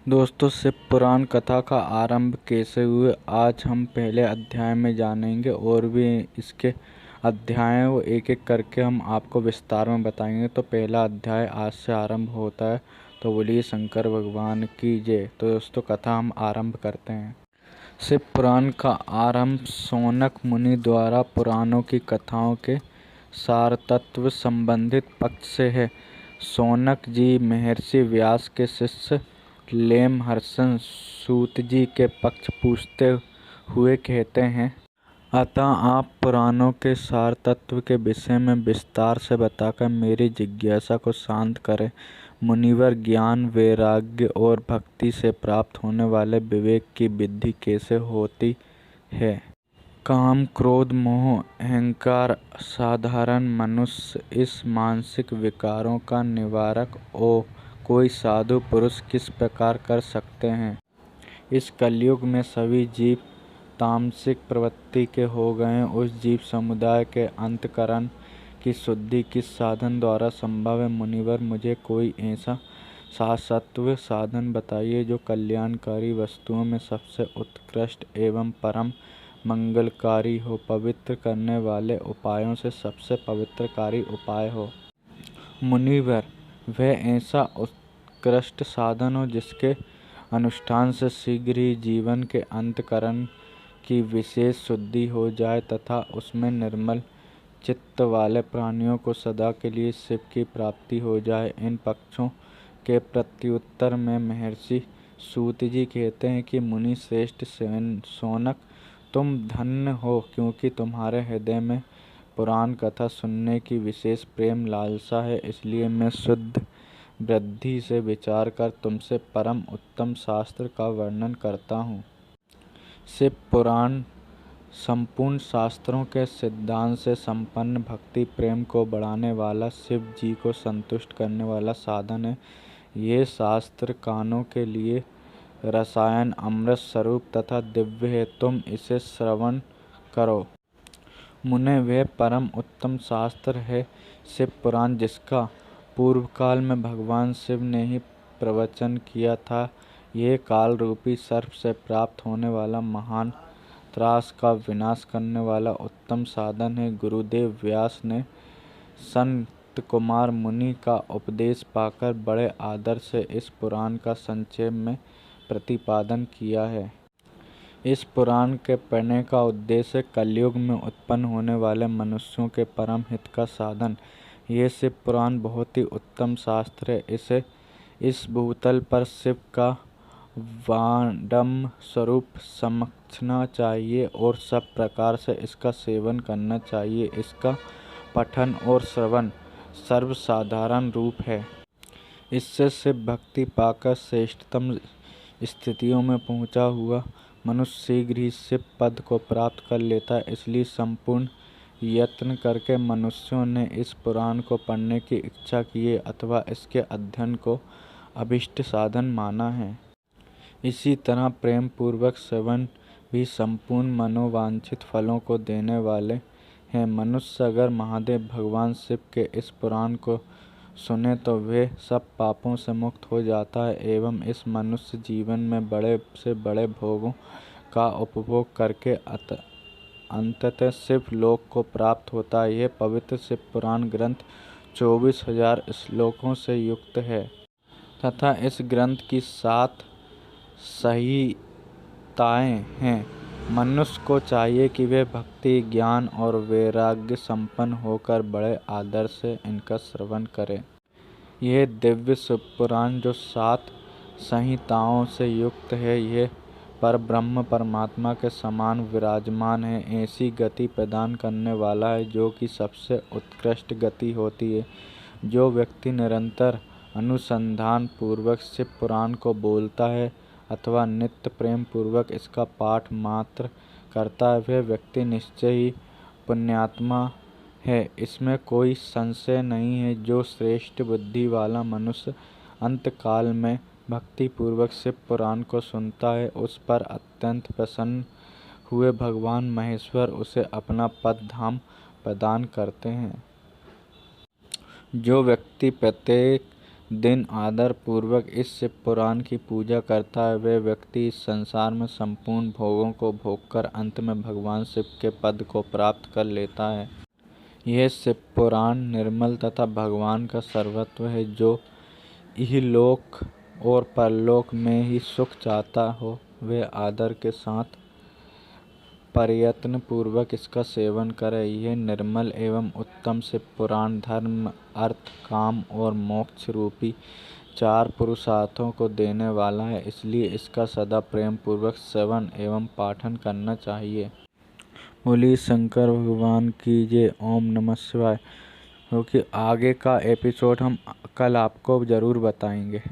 दोस्तों, शिव पुराण कथा का आरंभ कैसे हुए, आज हम पहले अध्याय में जानेंगे और भी इसके अध्यायों एक एक करके हम आपको विस्तार में बताएंगे। तो पहला अध्याय आज से आरंभ होता है। तो बोलिए शंकर भगवान की जय। तो दोस्तों, कथा हम आरंभ करते हैं। शिव पुराण का आरंभ शौनक मुनि द्वारा पुराणों की कथाओं के सार तत्व संबंधित पक्ष से है। शौनक जी महर्षि व्यास के शिष्य लेमहर्षण सूत जी के पक्ष पूछते हुए कहते हैं, अतः आप पुराणों के सार तत्व के विषय में विस्तार से बताकर मेरी जिज्ञासा को शांत करें। मुनिवर, ज्ञान, वैराग्य और भक्ति से प्राप्त होने वाले विवेक की वृद्धि कैसे होती है? काम, क्रोध, मोह, अहंकार साधारण मनुष्य इस मानसिक विकारों का निवारक कोई साधु पुरुष किस प्रकार कर सकते हैं? इस कलयुग में सभी जीव तामसिक प्रवृत्ति के हो गए। उस जीव समुदाय के अंतःकरण की शुद्धि किस साधन द्वारा संभव है? मुनिवर, मुझे कोई ऐसा शाश्वत साधन बताइए जो कल्याणकारी वस्तुओं में सबसे उत्कृष्ट एवं परम मंगलकारी हो, पवित्र करने वाले उपायों से सबसे पवित्रकारी उपाय हो। मुनिवर, वह ऐसा उत्कृष्ट साधन हो जिसके अनुष्ठान से शीघ्र ही जीवन के अंतःकरण की विशेष शुद्धि हो जाए तथा उसमें निर्मल चित्त वाले प्राणियों को सदा के लिए शिव की प्राप्ति हो जाए। इन पक्षों के प्रत्युत्तर में महर्षि सूत जी कहते हैं कि मुनि श्रेष्ठ शौनक, तुम धन्य हो, क्योंकि तुम्हारे हृदय में पुराण कथा सुनने की विशेष प्रेम लालसा है। इसलिए मैं शुद्ध बुद्धि से विचार कर तुमसे परम उत्तम शास्त्र का वर्णन करता हूँ। शिव पुराण संपूर्ण शास्त्रों के सिद्धांत से संपन्न भक्ति प्रेम को बढ़ाने वाला, शिव जी को संतुष्ट करने वाला साधन है। ये शास्त्र कानों के लिए रसायन अमृत स्वरूप तथा दिव्य है। तुम इसे श्रवण करो। मुने, वह परम उत्तम शास्त्र है शिव पुराण जिसका पूर्व काल में भगवान शिव ने ही प्रवचन किया था। यह काल रूपी सर्प से प्राप्त होने वाला महान त्रास का विनाश करने वाला उत्तम साधन है। गुरुदेव व्यास ने संत कुमार मुनि का उपदेश पाकर बड़े आदर से इस पुराण का संक्षेप में प्रतिपादन किया है। इस पुराण के पढ़ने का उद्देश्य कलयुग में उत्पन्न होने वाले मनुष्यों के परम हित का साधन। यह शिव पुराण बहुत ही उत्तम शास्त्र है। इसे इस भूतल पर शिव का वाङ्मय स्वरूप समझना चाहिए और सब प्रकार से इसका सेवन करना चाहिए। इसका पठन और श्रवण सर्वसाधारण रूप है। इससे शिव भक्ति पाकर श्रेष्ठतम स्थितियों में पहुंचा हुआ मनुष्य शीघ्र ही शिव पद को प्राप्त कर लेता है। इसलिए संपूर्ण यत्न करके मनुष्यों ने इस पुराण को पढ़ने की इच्छा की है अथवा इसके अध्ययन को अभिष्ट साधन माना है। इसी तरह प्रेम पूर्वक श्रवण भी संपूर्ण मनोवांछित फलों को देने वाले हैं। मनुष्य अगर महादेव भगवान शिव के इस पुराण को सुने तो वे सब पापों से मुक्त हो जाता है एवं इस मनुष्य जीवन में बड़े से बड़े भोगों का उपभोग करके अंततः शिव लोक को प्राप्त होता है। यह पवित्र शिव पुराण ग्रंथ 24,000 श्लोकों से युक्त है तथा इस ग्रंथ की 7 संहिताएं हैं। मनुष्य को चाहिए कि वे भक्ति, ज्ञान और वैराग्य संपन्न होकर बड़े आदर से इनका श्रवण करें। यह दिव्य शिव पुराण जो 7 संहिताओं से युक्त है, यह परब्रह्म परमात्मा के समान विराजमान है। ऐसी गति प्रदान करने वाला है जो कि सबसे उत्कृष्ट गति होती है। जो व्यक्ति निरंतर अनुसंधान पूर्वक शिव पुराण को बोलता है अथवा नित्य प्रेम पूर्वक इसका पाठ मात्र करता है, वह व्यक्ति निश्चय ही पुण्यात्मा है। इसमें कोई संशय नहीं है। जो श्रेष्ठ बुद्धि वाला मनुष्य अंतकाल में भक्ति पूर्वक शिव पुराण को सुनता है, उस पर अत्यंत प्रसन्न हुए भगवान महेश्वर उसे अपना पद धाम प्रदान करते हैं। जो व्यक्ति प्रत्येक दिन आदर पूर्वक इस शिव पुराण की पूजा करता है, वह व्यक्ति इस संसार में संपूर्ण भोगों को भोगकर अंत में भगवान शिव के पद को प्राप्त कर लेता है। यह शिव पुराण निर्मल तथा भगवान का सर्वस्व है। जो इहलोक और परलोक में ही सुख चाहता हो, वह आदर के साथ प्रयत्न पूर्वक इसका सेवन करे। यह निर्मल एवं उत्तम शिव पुराण धर्म, अर्थ, काम और मोक्ष रूपी 4 पुरुषार्थों को देने वाला है, इसलिए इसका सदा प्रेम पूर्वक श्रवण एवं पाठन करना चाहिए। बोलिए शंकर भगवान की जय। ओम नमः शिवाय। क्योंकि आगे का एपिसोड हम कल आपको ज़रूर बताएंगे।